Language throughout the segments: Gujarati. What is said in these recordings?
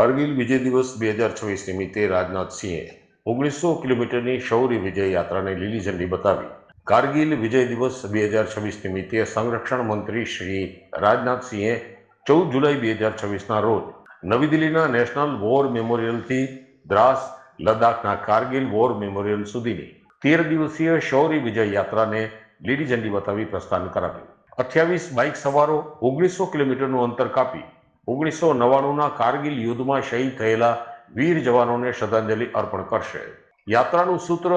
કારગિલ વિજય દિવસ 2026 નિમિત્તે રાજનાથસિંહે 1900 કિલોમીટરની શૌર્ય વિજય યાત્રાને લીલી ઝંડી બતાવી. કારગિલ વિજય દિવસ 2026 નિમિત્તે સંરક્ષણ મંત્રી શ્રી રાજનાથસિંહે 14 જુલાઈ 2026ના રોજ નવી દિલ્હીના નેશનલ વોર મેમોરિયલથી દ્રાસ, લદ્દાખના કારગિલ વોર મેમોરિયલ સુધીની 13 દિવસીય શૌર્ય વિજય યાત્રાને લીલી ઝંડી બતાવી પ્રસ્થાન કરાવ્યું. 28 બાઇક સવારો 1900 કિલોમીટરનું અંતર કાપી 1999ના કારગિલ યુદ્ધમાં શહીદ થયેલા વીર જવાનોને શ્રદ્ધાંજલિ અર્પણ કરશે. યાત્રાનું સૂત્ર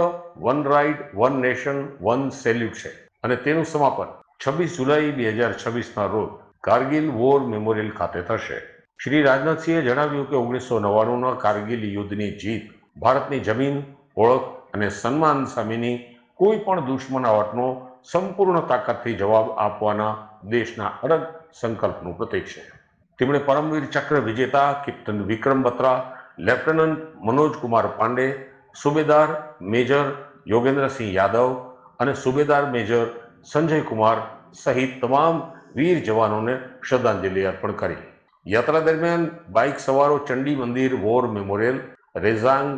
one ride, one nation, one salute છે અને તેનું સમાપન 26 જુલાઈ 2026ના રોજ કારગિલ વોર મેમોરિયલ ખાતે થશે. શ્રી રાજનાથસિંહે જણાવ્યું કે 1999ના કારગિલ યુદ્ધની જીત ભારતની જમીન, ઓળખ અને સન્માન સામેની કોઈ પણ દુશ્મનાવટનો સંપૂર્ણ તાકાતથી જવાબ આપવાના દેશના અડગ સંકલ્પનું પ્રતીક છે. તેમણે પરમવીર ચક્ર વિજેતા કેપ્ટન વિક્રમ બત્રા, લેફ્ટનન્ટ મનોજ કુમાર પાંડે, સુબેદાર મેજર યોગેન્દ્રસિંહ યાદવ અને સુબેદાર મેજર સંજય કુમાર સહિત તમામ વીર જવાનોને શ્રદ્ધાંજલિ અર્પણ કરી. યાત્રા દરમિયાન બાઇક સવારો ચંડી મંદિર વોર મેમોરિયલ, રેઝાંગ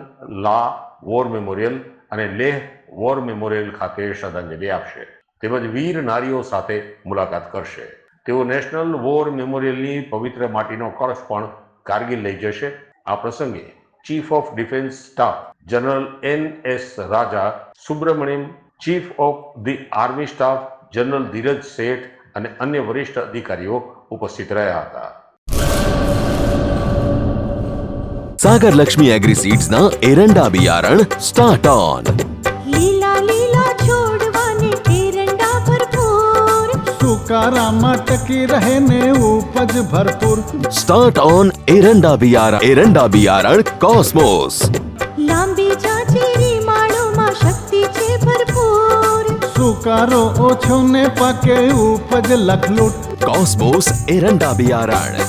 લા વોર મેમોરિયલ અને લેહ વોર મેમોરિયલ ખાતે શ્રદ્ધાંજલિ આપશે તેમજ વીર નારીઓ સાથે મુલાકાત કરશે. તેઓ નેશનલ વોર મેમોરિયલની પવિત્ર માટીનો કળશ પણ કારગિલ લઈ જશે. આ પ્રસંગે chief of defence staff general NS Raja Subramaniam, chief of the army staff general Dhiraj Seth અને અન્ય વરિષ્ઠ અધિકારીઓ ઉપસ્થિત રહ્યા હતા. सागर लक्ष्मी एग्रीसीड्स ना एरंडा बियारण स्टार्ट ऑन. લીલા લીલા છોડવાને એરંડા ભરપૂર, સુકારામાં ટકી રહે ને ઉપજ ભરપૂર. स्टार्ट ऑन एरंडा बियारण कॉस्मोस. લાંબી જાચેરી માળોમાં શક્તિ છે ભરપૂર. સુકારો ઓછો ને પાકે ઉપજ લખલૂટ. कॉस्मोस एरंडा बियारण.